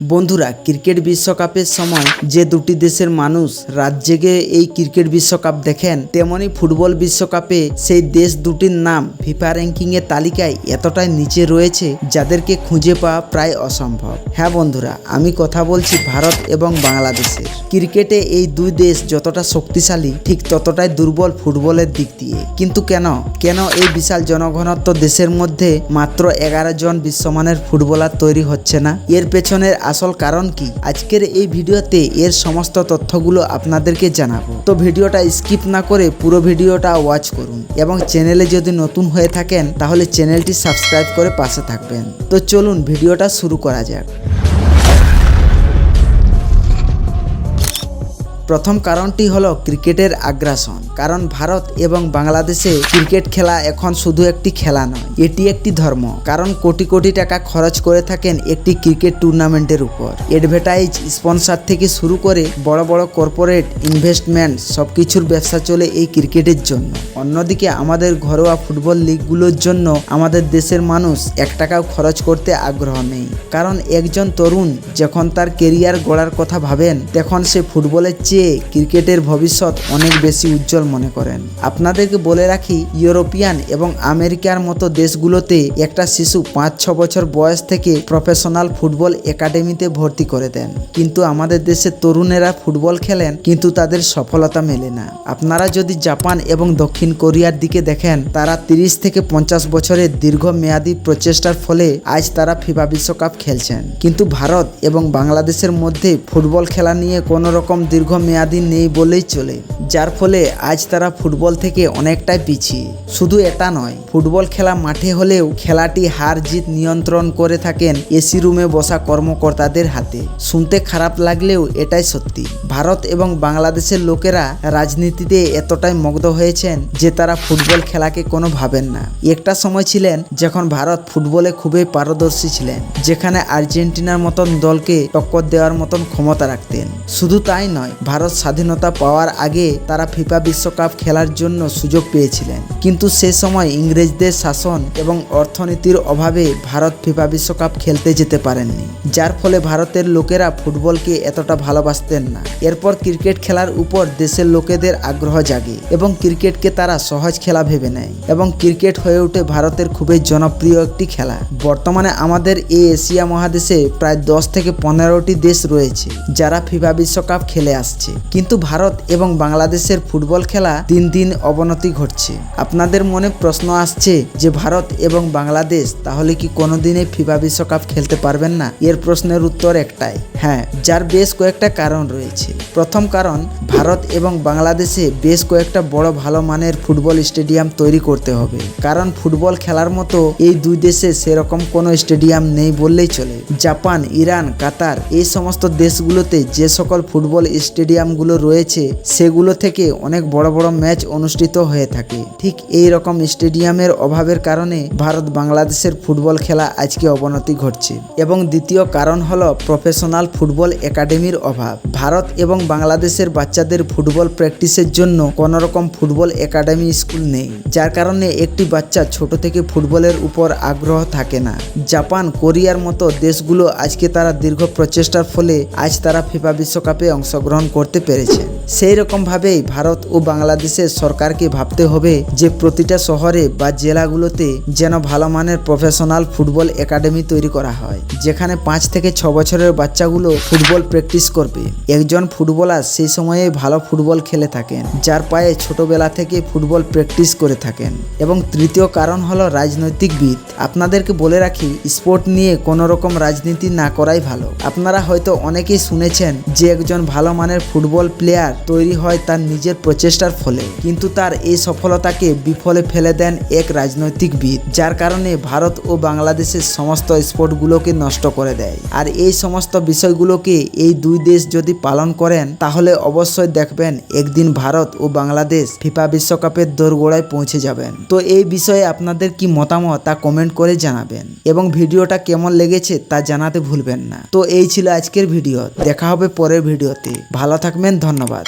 বন্ধুরা, ক্রিকেট বিশ্বকাপের সময় যে দুটি দেশের মানুষ রাত জেগে এই ক্রিকেট বিশ্বকাপ দেখেন, তেমনি ফুটবল বিশ্বকাপে সেই দেশ দুটির নাম ফিফা র্যাঙ্কিংয়ের তালিকায় এতটাই নিচে রয়েছে যাদেরকে খুঁজে পাওয়া প্রায় অসম্ভব। হ্যাঁ বন্ধুরা, আমি কথা বলছি ভারত এবং বাংলাদেশের। ক্রিকেটে এই দুই দেশ যতটা শক্তিশালী, ঠিক ততটাই দুর্বল ফুটবলের দিক দিয়ে। কিন্তু কেন এই বিশাল জনঘনত্ব দেশের মধ্যে মাত্র 11 জন বিশ্বমানের ফুটবলার তৈরি হচ্ছে না? এর পেছনের আসল কারণ কি? আজকের এই ভিডিওতে এর সমস্ত তথ্যগুলো আপনাদেরকে জানাবো। তো ভিডিওটা স্কিপ না করে পুরো ভিডিওটা ওয়াচ করুন এবং চ্যানেলে যদি নতুন হয়ে থাকেন তাহলে চ্যানেলটি সাবস্ক্রাইব করে পাশে থাকবেন। তো চলুন ভিডিওটা শুরু করা যাক। প্রথম কারণটি হলো ক্রিকেটের আগ্রাসন। কারণ ভারত এবং বাংলাদেশে ক্রিকেট খেলা এখন শুধু একটি খেলা নয়, এটি একটি ধর্ম। কারণ কোটি কোটি টাকা খরচ করে থাকেন একটি ক্রিকেট টুর্নামেন্টের উপর। অ্যাডভার্টাইজ, স্পন্সর থেকে শুরু করে বড় বড় কর্পোরেট ইনভেস্টমেন্ট সবকিছুর ব্যবসা চলে এই ক্রিকেটের জন্য। অন্যদিকে আমাদের ঘরোয়া ফুটবল লিগগুলোর জন্য আমাদের দেশের মানুষ 1 টাকাও খরচ করতে আগ্রহ নেই। কারণ একজন তরুণ যখন তার কেরিয়ার গড়ার কথা ভাবেন, তখন সে ফুটবলের চেয়ে ক্রিকেটের ভবিষ্যৎ অনেক বেশি উজ্জ্বল মনে করেন। আপনাদেরকে বলে রাখি, ইউরোপিয়ান এবং আমেরিকার মতো দেশগুলোতে একটা শিশু 5-6 বছর বয়স থেকে প্রফেশনাল ফুটবল একাডেমিতে ভর্তি করে দেন। কিন্তু আমাদের দেশের তরুণেরা ফুটবল খেলেন, কিন্তু তাদের সফলতা মেলে না। আপনারা যদি জাপান এবং দক্ষিণ কোরিয়ার দিকে দেখেন, তারা 30 থেকে 50 বছরের দীর্ঘমেয়াদী প্রচেষ্টার ফলে আজ তারা ফিফা বিশ্বকাপ খেলছেন। কিন্তু ভারত এবং বাংলাদেশের মধ্যে ফুটবল খেলা নিয়ে কোনো রকম দীর্ঘমেয়াদী নেই বলেই চলে, যার ফলে আজ তারা ফুটবল থেকে অনেকটাই পিছিয়ে। শুধু এটা নয়, ফুটবল খেলা মাঠে হলেও খেলাটি হার জিত নিয়ন্ত্রণ করে থাকেন এসি রুমে বসা কর্মকর্তাদের হাতে। শুনতে খারাপ লাগলেও এটাই সত্যি। ভারত এবং বাংলাদেশের লোকেরা রাজনীতিতে এতটাই মগ্ন হয়েছেন যে তারা ফুটবল খেলাকে কোনো ভাবেন না। একটা সময় ছিলেন যখন ভারত ফুটবলে খুবই পারদর্শী ছিলেন, যেখানে আর্জেন্টিনার মতন দলকে টক্কর দেওয়ার মতন ক্ষমতা রাখতেন। শুধু তাই নয়, ভারত স্বাধীনতা পাওয়ার আগে তারা ফিফা বিশ্বকাপ খেলার জন্য সুযোগ পেয়েছিলেন। কিন্তু সে সময় ইংরেজদের শাসন এবং অর্থনীতির অভাবে ভারত ফিফা বিশ্বকাপ খেলতে যেতে পারেননি, যার ফলে ভারতের লোকেরা ফুটবলকে এতটা ভালোবাসতেন না। এরপর ক্রিকেট খেলার উপর দেশের লোকেদের আগ্রহ জাগে এবং ক্রিকেটকে তারা সহজ খেলা ভেবে নেয় এবং ক্রিকেট হয়ে ওঠে ভারতের খুবই জনপ্রিয় একটি খেলা। বর্তমানে আমাদের এই এশিয়া মহাদেশে প্রায় 10 থেকে 15টি দেশ রয়েছে যারা ফিফা বিশ্বকাপ খেলে আসছে। কিন্তু ভারত এবং বাংলাদেশের ফুটবল খেলা দিন দিন অবনতি ঘটছে। আপনাদের মনে প্রশ্ন আসছে যে ভারত এবং বাংলাদেশ তাহলে কি কোনোদিনই ফিফা বিশ্বকাপ খেলতে পারবেন না? এর প্রশ্নের উত্তর একটাই, হ্যাঁ, যার বেশ কয়েকটা কারণ রয়েছে। প্রথম কারণ, ভারত এবং বাংলাদেশে বেশ কয়েকটা বড় ভালো মানের ফুটবল স্টেডিয়াম তৈরি করতে হবে। কারণ ফুটবল খেলার মতো এই দুই দেশে সেরকম কোনো স্টেডিয়াম নেই বললেই চলে। জাপান, ইরান, কাতার এই সমস্ত দেশগুলোতে যে সকল ফুটবল স্টেডিয়ামগুলো রয়েছে, সেগুলো থেকে অনেক বড় বড় ম্যাচ অনুষ্ঠিত হয়ে থাকে। ঠিক এই রকম স্টেডিয়ামের অভাবের কারণে ভারত বাংলাদেশের ফুটবল খেলা আজকে অবনতি ঘটছে। এবং দ্বিতীয় কারণ হলো প্রফেশনাল ফুটবল একাডেমির অভাব। ভারত এবং বাংলাদেশের বাচ্চাদের ফুটবল প্র্যাকটিসের জন্য কোনো রকম ফুটবল একাডেমি স্কুল নেই, যার কারণে একটি বাচ্চা ছোট থেকে ফুটবলের উপর আগ্রহ থাকে না। জাপান, কোরিয়ার মতো দেশগুলো আজকে তারা দীর্ঘ প্রচেষ্টার ফলে আজ তারা ফিফা বিশ্বকাপে অংশগ্রহণ করতে পেরেছে। সেই রকমভাবেই ভারত ও বাংলাদেশের সরকারকে ভাবতে হবে যে প্রতিটা শহরে বা জেলাগুলোতে যেন ভালো মানের প্রফেশনাল ফুটবল একাডেমি তৈরি করা হয়, যেখানে 5 থেকে 6 বছরের বাচ্চাগুলো ফুটবল প্র্যাকটিস করবে। একজন ফুটবলার সেই সময়ে ভালো ফুটবল খেলে থাকেন, যার পায়ে ছোটবেলা থেকে ফুটবল প্র্যাকটিস করে থাকেন। এবং তৃতীয় কারণ হলো রাজনৈতিকবিদ। আপনাদেরকে বলে রাখি, স্পোর্ট নিয়ে কোনো রকম রাজনীতি না করাই ভালো। আপনারা হয়তো অনেকেই শুনেছেন যে একজন ভালো মানের ফুটবল প্লেয়ার তৈরি হয় তার নিজের প্রচেষ্টার ফলে, কিন্তু তার এই সফলতাকে বিফলে ফেলে দেন এক রাজনৈতিকবিদ, যার কারণে ভারত ও বাংলাদেশের সমস্ত স্পোর্টগুলোকে নষ্ট করে দেয়। আর এই সমস্ত বিষয়গুলোকে এই দুই দেশ যদি পালন করেন, তাহলে অবশ্যই দেখবেন একদিন ভারত ও বাংলাদেশ ফিফা বিশ্বকাপের দোরগোড়ায় পৌঁছে যাবেন। তো এই বিষয়ে আপনাদের কি মতামত তা কমেন্ট করে জানাবেন এবং ভিডিওটা কেমন লেগেছে তা জানাতে ভুলবেন না। তো এই ছিল আজকের ভিডিও, দেখা হবে পরের ভিডিওতে। ভালো থাকবেন, ধন্যবাদ।